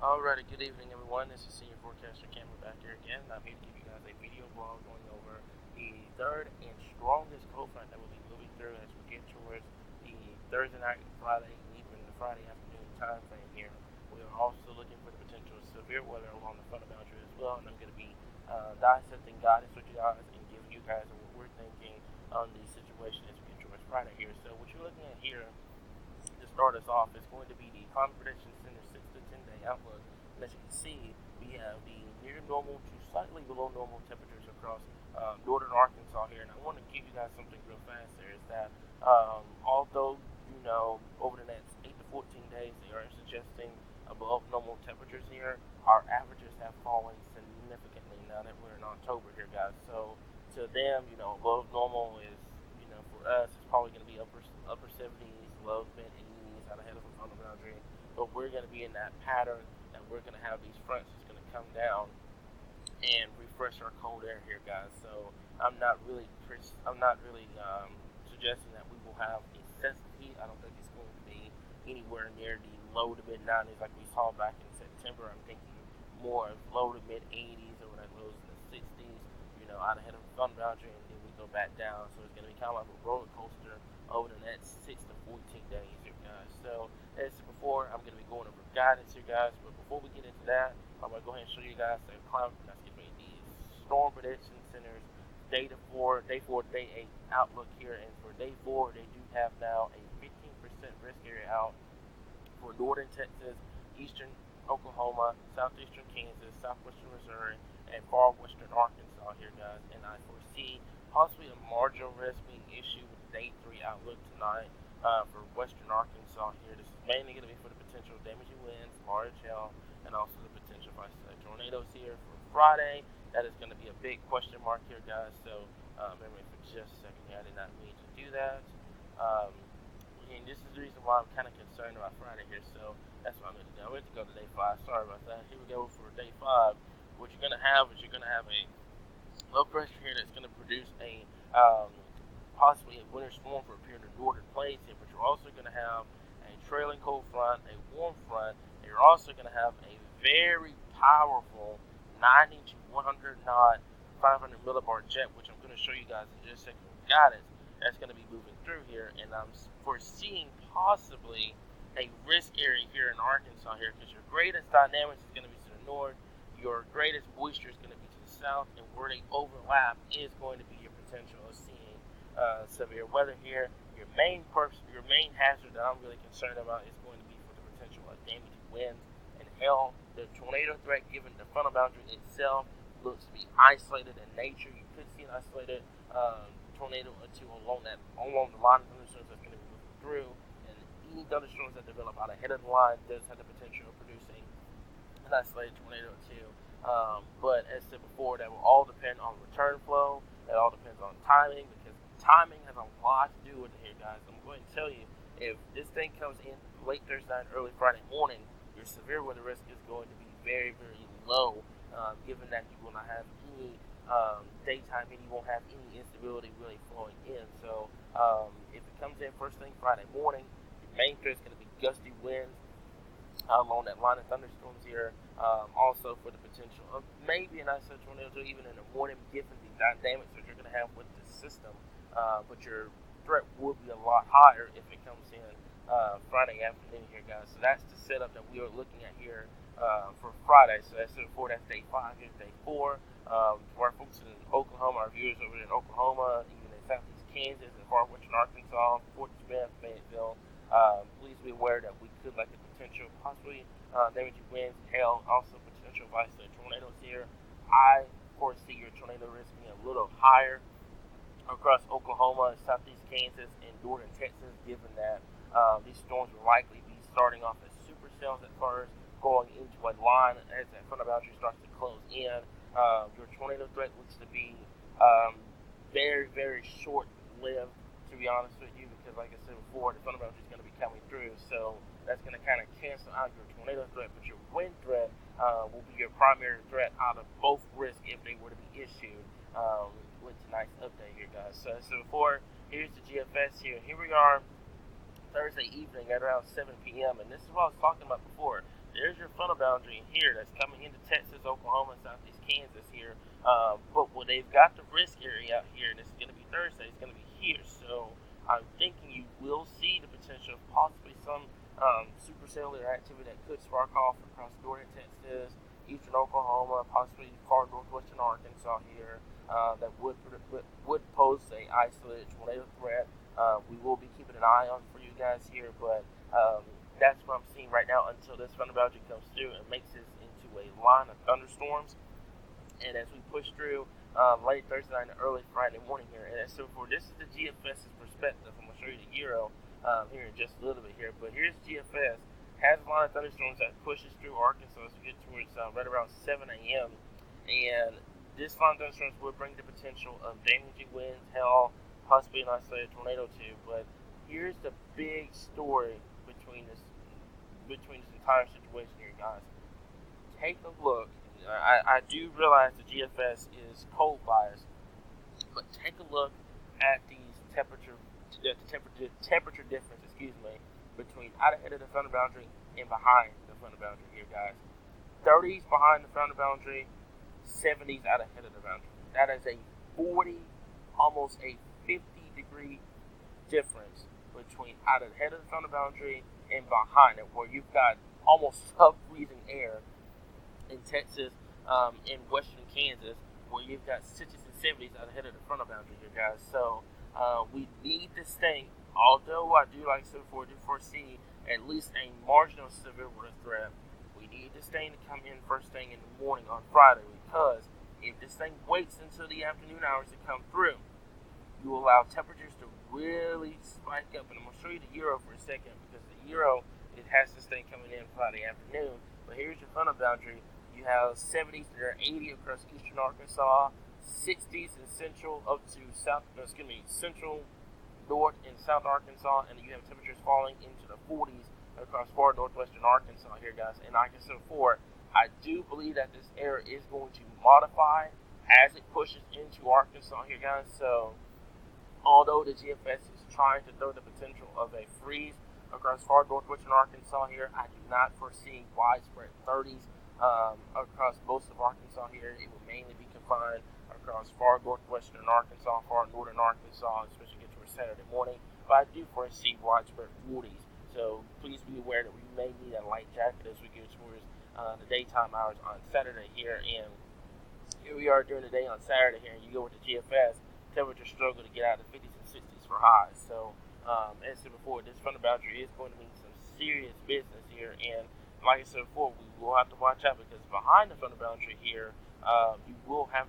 Alrighty, good evening everyone. This is Senior Forecaster Cameron back here again. I'm here to give you guys a video blog going over the third and strongest cold front that we'll be moving through as we get towards the Thursday night, Friday, and even the Friday afternoon time frame here. We are also looking for the potential severe weather along the front boundary as well, and I'm going to be dissecting guidance with you guys and giving you guys what we're thinking on the situation as we get towards Friday here. So what you're looking at here to start us off is going to be the Climate Prediction Center 6 to 10 day outlook. And as you can see, we have the near normal to slightly below normal temperatures across northern Arkansas here. And I want to give you guys something real fast there is that although, over the next 8 to 14 days, they are suggesting above normal temperatures here, our averages have fallen significantly now that we're in October here, guys. So to them, above normal is, for us, it's probably going to be upper 70s, low mid 80s out ahead of us on the boundary. But we're going to be in that pattern, and we're going to have these fronts that's going to come down and refresh our cold air here, guys. So I'm not really suggesting that we will have excessive heat. I don't think it's going to be anywhere near the low to mid 90s like we saw back in September. I'm thinking more of low to mid 80s or when it goes in the 60s. Out ahead of the sun boundary, and then we go back down. So it's going to be kind of like a roller coaster over the next 6 to 14 days here, guys. So as before, I'm going to be going over guidance here, guys. But before we get into that, I'm going to go ahead and show you guys the storm prediction centers day 4, day 8 outlook here. And for day 4, they do have now a 15% risk area out for northern Texas, eastern Oklahoma, southeastern Kansas, southwestern Missouri, and far western Arkansas here, guys. And I foresee possibly a marginal risk being issued with day 3 outlook tonight for western Arkansas here. This is mainly going to be for the potential damaging winds, large hail, and also the potential for tornadoes here for Friday. That is going to be a big question mark here, guys. So remember for just a second here, I did not mean to do that. Um, and this is the reason why I'm kind of concerned about Friday here. So that's what I'm going to do. I'm going to go to day 5. Sorry about that. Here we go for day 5. What you're going to have is you're going to have a low pressure here that's going to produce a possibly a winter storm for a period of northern plains here. But you're also going to have a trailing cold front, a warm front, and you're also going to have a very powerful 90 to 100 knot 500 millibar jet, which I'm going to show you guys in just a second with guidance. That's going to be moving through here, and I'm foreseeing possibly a risk area here in Arkansas here, because your greatest dynamics is going to be to the north, your greatest moisture is going to be to the south, and where they overlap is going to be your potential of seeing severe weather here. Your main hazard that I'm really concerned about is going to be for the potential of damaging winds and hail. The tornado threat, given the frontal boundary itself, looks to be isolated in nature. You could see an isolated tornado or two along the line of thunderstorms that's going to be moving through, and any thunderstorms that develop out ahead of the line does have the potential of producing an isolated tornado or two. But as said before, that will all depend on return flow. That all depends on timing, because timing has a lot to do with it here, guys. I'm going to tell you, if this thing comes in late Thursday night, early Friday morning, your severe weather risk is going to be very, very low, given that you will not have any daytime and you won't have any instability really flowing in. So if it comes in first thing Friday morning, your main threat is going to be gusty winds along that line of thunderstorms here. Also for the potential of maybe an isolated tornado even in the morning, given the dynamics that you're going to have with the system. But your threat will be a lot higher if it comes in Friday afternoon here, guys. So that's the setup that we are looking at here for Friday. So that's day 5. Here's day 4. For our folks in Oklahoma, our viewers over in Oklahoma, even in southeast Kansas and far western Arkansas, Fort Smith, Fayetteville, please be aware that we could like the potential, possibly damaging winds, hail, also potential of isolated tornadoes here. I foresee your tornado risk being a little higher across Oklahoma, southeast Kansas, and northern Texas, given that these storms will likely be starting off as supercells at first, going into a line as that frontal boundary starts to close in. Your tornado threat looks to be very, very short-lived, to be honest with you, because like I said before, the frontal boundary is going to be coming through, so that's going to kind of cancel out your tornado threat, but your wind threat will be your primary threat out of both risks if they were to be issued with tonight's update here, guys. So before, here's the GFS here. Here we are Thursday evening at around 7 p.m. And this is what I was talking about before. there's your frontal boundary here that's coming into Texas, Oklahoma, Southeast Kansas here. But when they've got the risk area out here, and it's going to be Thursday, it's going to be here. So I'm thinking you will see the potential of possibly some supercellular activity that could spark off across northern Texas, eastern Oklahoma, possibly far northwestern Arkansas here. That would pose a isolated tornado threat. We will be keeping an eye on for you guys here, but that's what I'm seeing right now until this frontal boundary comes through and makes this into a line of thunderstorms. And as we push through late Thursday night and early Friday morning here, and so for this is the GFS's perspective. I'm going to show you the Euro here in just a little bit here, but here's GFS. Has a line of thunderstorms that pushes through Arkansas as we get towards right around 7 a.m. And this line of thunderstorms would bring the potential of damaging winds, hail, possibly an isolated tornado too. But here's the big story between this entire situation here, guys. Take a look. I do realize the GFS is cold biased, but take a look at these temperature difference, between out ahead of the frontal boundary and behind the frontal boundary here, guys. 30s behind the frontal boundary, 70s out ahead of the boundary. That is a 40, almost a 50-degree difference between out ahead of the frontal boundary and behind it, where you've got almost sub-freezing air in Texas, in western Kansas, where you've got 60s and 70s out ahead of the frontal boundary here, guys. So we need this thing, although I do, like I said before, do foresee at least a marginal severe weather threat. We need this thing to come in first thing in the morning on Friday, because if this thing waits until the afternoon hours to come through, you will allow temperatures to really spike up. And I'm going to show you the Euro for a second, because the Euro, it has this thing coming in Friday afternoon. But here's your frontal boundary. You have 70s to 80 across eastern Arkansas, 60s in central up to central, north, and south Arkansas, and you have temperatures falling into the 40s across far northwestern Arkansas here, guys. And like I said before, I do believe that this air is going to modify as it pushes into Arkansas here, guys. So although the GFS is trying to throw the potential of a freeze across far northwestern Arkansas here, I do not foresee widespread 30s across most of Arkansas here. It will mainly be confined across far northwestern Arkansas, far northern Arkansas, especially get towards Saturday morning. But I do foresee widespread 40s. So please be aware that we may need a light jacket as we get towards the daytime hours on Saturday here. And here we are during the day on Saturday here, and you go with the GFS, temperatures struggle to get out of the 50s and 60s for highs. So as I said before, this frontal boundary is going to mean some serious business here. And like I said before, we will have to watch out, because behind the frontal boundary here, you will have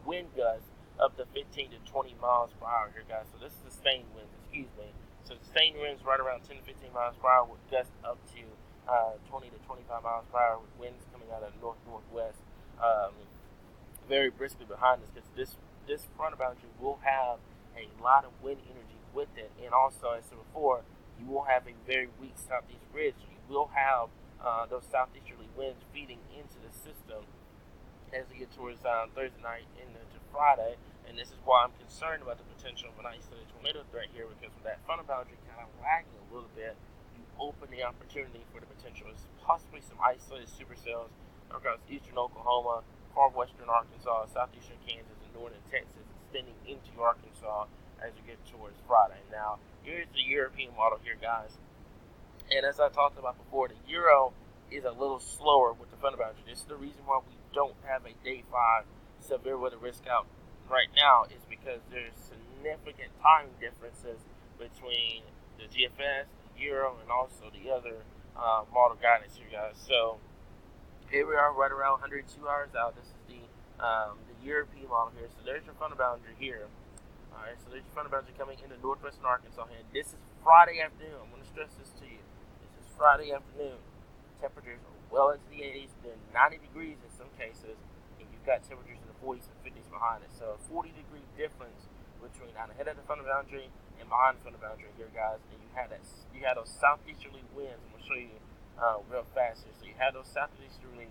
wind gusts up to 15 to 20 miles per hour here, guys. So this is sustained winds, So sustained winds right around 10 to 15 miles per hour with gusts up to 20 to 25 miles per hour with winds coming out of the north-northwest very briskly behind us, because this frontal boundary will have a lot of wind energy with it. And also, as I said before, you will have a very weak southeast ridge. You will have those southeasterly winds feeding into the system as we get towards Thursday night into Friday. And this is why I'm concerned about the potential of an isolated tornado threat here, because with that frontal boundary kind of lagging a little bit, you open the opportunity for the potential of possibly some isolated supercells across eastern Oklahoma, far western Arkansas, southeastern Kansas, and northern Texas, extending into Arkansas as we get towards Friday. Now, here's the European model here, guys. And as I talked about before, the Euro is a little slower with the frontal boundary. This is the reason why we don't have a day 5 severe weather risk out right now, is because there's significant time differences between the GFS, the Euro, and also the other model guidance here, guys. So here we are right around 102 hours out. This is the European model here. So there's your frontal boundary here. Alright, so there's your frontal boundary coming into northwestern Arkansas here. This is Friday afternoon. I'm going to stress this to you. This is Friday afternoon. Temperatures are well into the 80s, then 90 degrees in some cases, and you've got temperatures in the 40s and 50s behind it. So a 40-degree difference between out ahead of the frontal boundary and behind the frontal boundary here, guys. And you had those southeasterly winds. I'm going to show you real fast here. So you have those southeasterly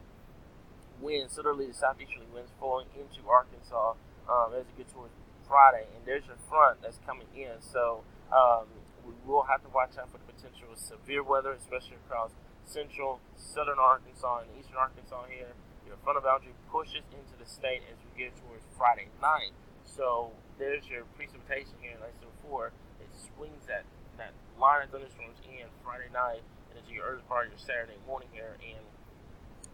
winds, literally the southeasterly winds flowing into Arkansas as you get towards Friday, and there's your front that's coming in. So we will have to watch out for the potential of severe weather, especially across central, southern Arkansas, and eastern Arkansas here. Your frontal boundary pushes into the state as we get towards Friday night. So there's your precipitation here, like I said before. It swings that line of thunderstorms in Friday night and into your early part of your Saturday morning here. And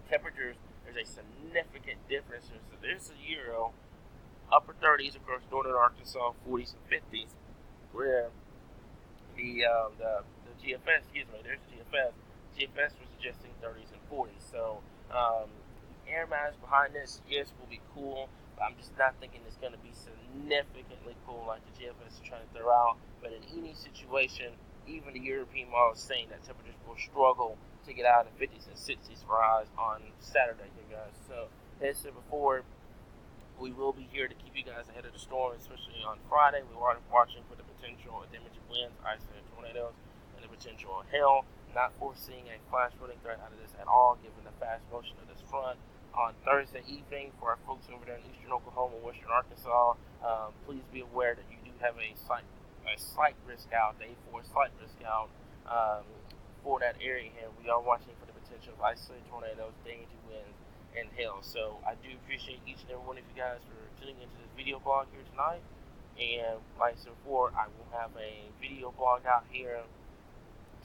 temperatures, there's a significant difference. There's a Euro upper 30s across northern Arkansas, 40s and 50s, where the GFS, there's GFS. GFS was suggesting 30s and 40s. So air mass behind this, yes, will be cool. But I'm just not thinking it's going to be significantly cool like the GFS is trying to throw out. But in any situation, even the European model is saying that temperatures will struggle to get out of 50s and 60s for highs on Saturday, you guys. So as I said before, we will be here to keep you guys ahead of the storm, especially on Friday. We are watching for the potential of damaging winds, isolated tornadoes, and the potential of hail. Not foreseeing a flash flooding threat out of this at all, given the fast motion of this front. On Thursday evening, for our folks over there in eastern Oklahoma and western Arkansas, please be aware that you do have a slight risk out, day 4 slight risk out for that area here. We are watching for the potential of isolated tornadoes, damaging winds, and hail. So I do appreciate each and every one of you guys for tuning into this video blog here tonight. And like I said before, I will have a video blog out here.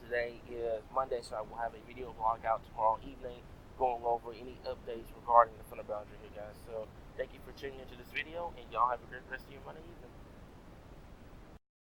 Today is Monday, so I will have a video blog out tomorrow evening going over any updates regarding the frontal boundary here, guys. So thank you for tuning into this video, and y'all have a great rest of your Monday evening.